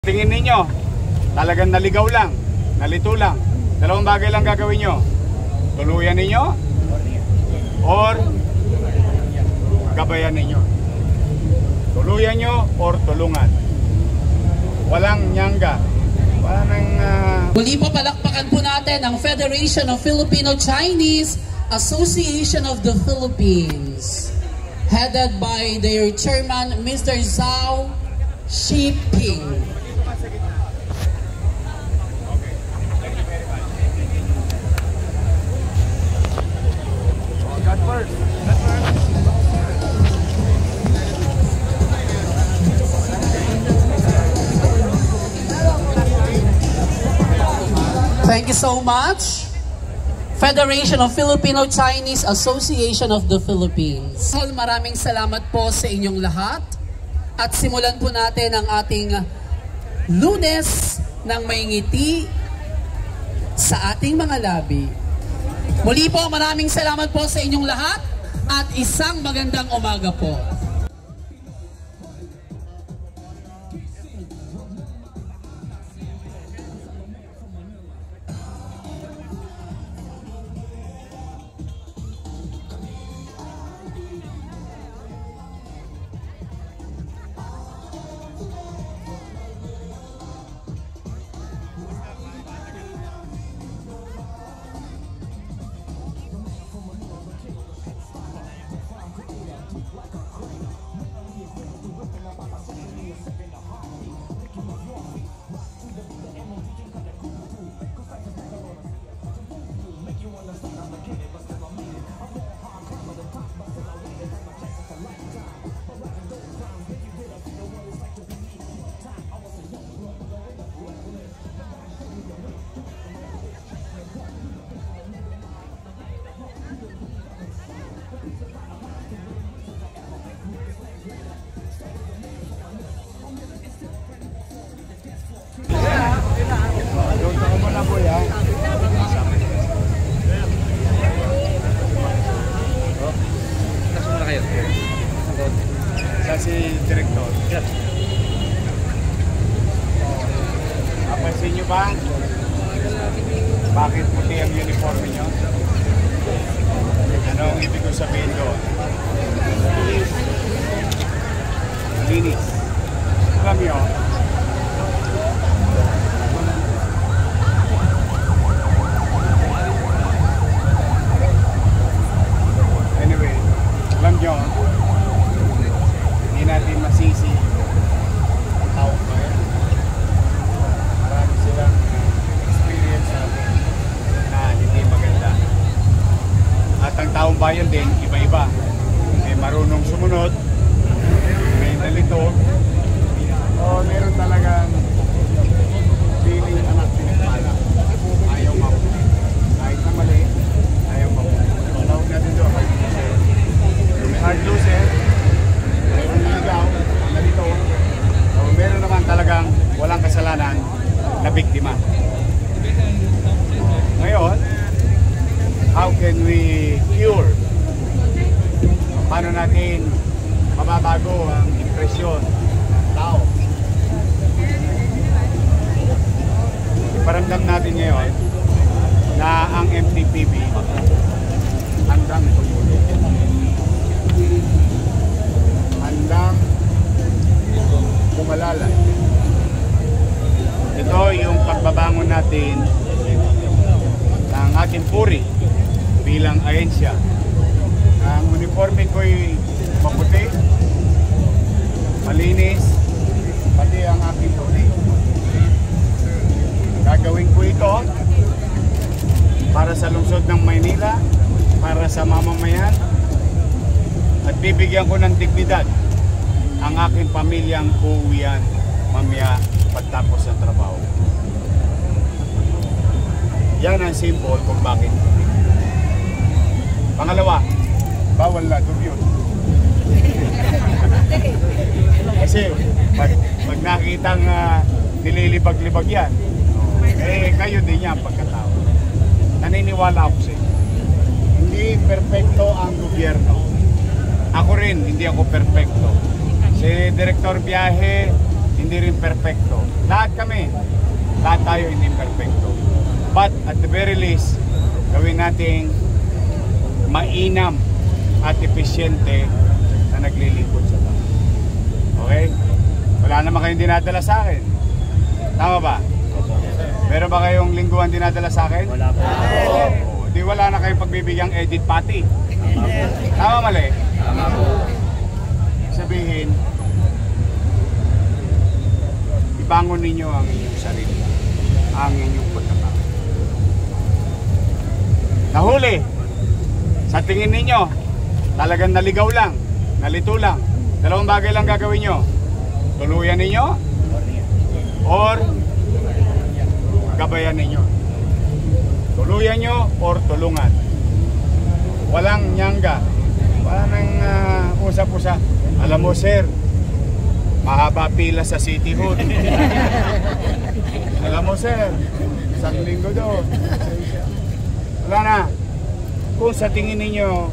Tingin ninyo, talagang naligaw lang, nalito lang. Dalawang bagay lang gagawin nyo. Tuluyan ninyo or gabayan ninyo. Tuluyan nyo or tulungan. Walang nyangga. Muli po palakpakan po natin ang Federation of Filipino-Chinese Association of the Philippines, headed by their chairman, Mr. Zhao Shiping. Thank you so much. Federation of Filipino-Chinese Association of the Philippines. Maraming salamat po sa inyong lahat. At simulan po natin ang ating Lunes ng may ngiti sa ating mga labi. Muli po, maraming salamat po sa inyong lahat at isang magandang umaga po. Si Direktor. Napansin nyo ba? Bakit puti ang uniforme nyo? Ano ang ibig ko sabihin doon? Linis. Alam nyo? Anyway, alam nyo? Hindi natin masisi ang tao ko yan. Marami silang experience na hindi maganda. At ang taong bayan din, iba-iba. May marunong sumunod, may nalito, o meron talagang feeling anak pinagpala. Ayaw mapunin. Kahit na mali, ayaw mapunin. Tawag natin doon, hard loser. Hard loser, nalito, o meron naman talagang walang kasalanan na biktima. Ngayon, how can we cure? Paano natin mababago ang impresyon ng tao? Iparamdam natin ngayon na ang MTPB handang tumulong. Handang bumalalay. Ito yung pagbabangon natin ng ating puri bilang ahensya. Ang uniforme ko'y maputi, malinis, pati ang aking puri. Gagawin ko ito para sa lungsod ng Maynila, para sa mamamayan, at bibigyan ko ng dignidad ang aking pamilyang uuwian mamaya pagtapos ng trabaho. Yan ang symbol kung bakit. Pangalawa, bawal na dugyot. Kasi pag nakitang nililibag-libag yan, kayo din yan pagkatao. Naniniwala ako sa inyo. Hindi perfecto ang gobyerno. Ako rin, hindi ako perfecto. Si Direktor Biyahe, hindi rin perfecto. Lahat kami, lahat tayo hindi perfecto. But at the very least, gawin nating mainam at epesyente na naglilingkod sa tao. Okay? Wala naman kayong dinadala sa akin. Tama ba? Meron ba kayong lingguhan dinadala sa akin? Wala po. Di wala na kayong pagbibigyang edit pati. Tama mali? Tama po. Sabihin, ibangon ninyo ang inyong sarili, ang inyong pagkatao. Nahuli, sa tingin ninyo, talagang naligaw lang, nalito lang. Dalawang bagay lang gagawin nyo. Tuluyan ninyo, or gabayan ninyo. Tuluyan nyo, or tulungan. Walang nyangga. Wala nang usap-usap. Alam mo, sir, mahaba pila sa City Hall. Alam mo, sir, isang linggo doon. Wala na. Kung sa tingin ninyo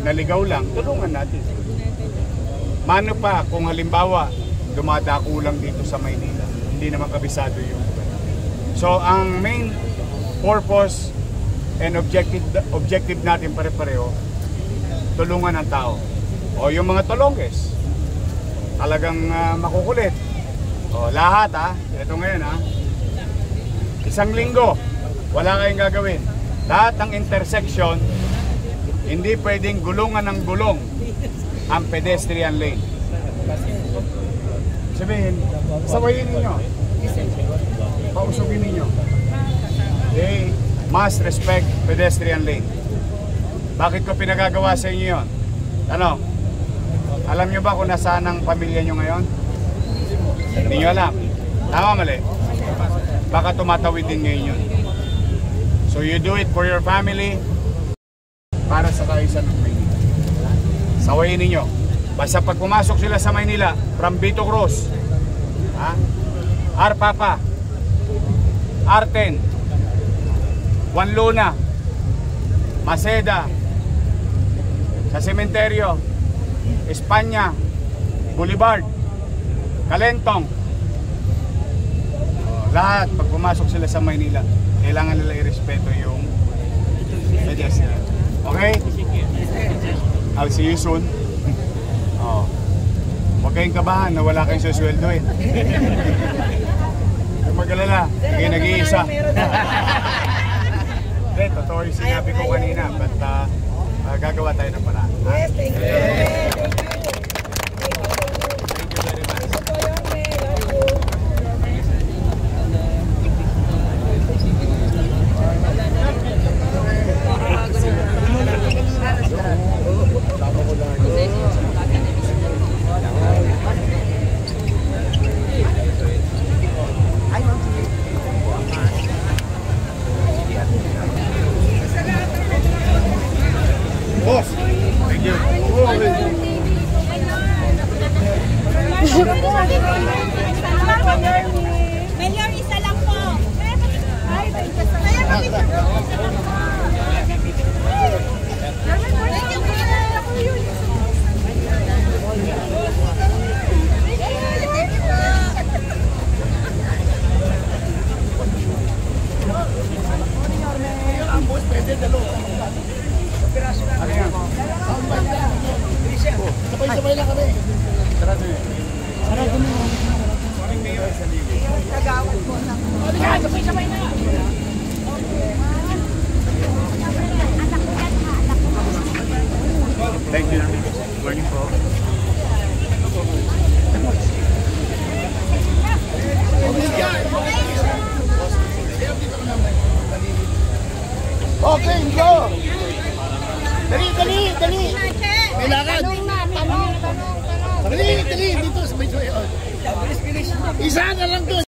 naligaw lang, tulungan natin. Mano pa kung halimbawa dumadako lang dito sa Maynila, hindi naman kabisado yung. So ang main purpose and objective natin pare-pareho, tulungan ang tao. O yung mga tulongges, talagang makukulit. O lahat ito ngayon isang linggo, wala kayong gagawin. Lahat ng intersection, hindi pwedeng gulungan ng gulong ang pedestrian lane. Sabihin, sawayin ninyo. Pausugin ninyo. They must respect pedestrian lane. Bakit ko pinagagawa sa inyo yun? Ano? Alam nyo ba kung nasaan ang pamilya nyo ngayon? Hindi nyo alam. Tama mali? Baka tumatawid din ngayon yun. So you do it for your family, para sa kaayusan ng Maynila. Sawayin ninyo. Basta pag pumasok sila sa Maynila, from Vito Cruz, Arpapa, Arten, Juan Luna, Maceda, sa Sementeryo, Espanya, Boulevard, Calentong, lahat pag pumasok sila sa Maynila, kailangan nila irespeto yung pedestrian. Okay? I'll see you soon. Huwag kayong kabahan na wala kayong susweldoin. Huwag mag-alala, kayo nag-iisa. Hindi, totoo yung sinabi ko kanina, but gagawa tayo ng paraan. Yes, thank you. Thank you very much. Boss, thank you. Mayor, isa lang po. Ano yan? Sabay-sabay lang kami. Sarado yun. Morning Mayor sa Lili. Nagawad po ng... Sabay-sabay na. Thank you. Morning po. Okay, go! Dali, dali, dali! May lakad! Dali, dali! Dito, sabay-sabay. Isa na lang doon!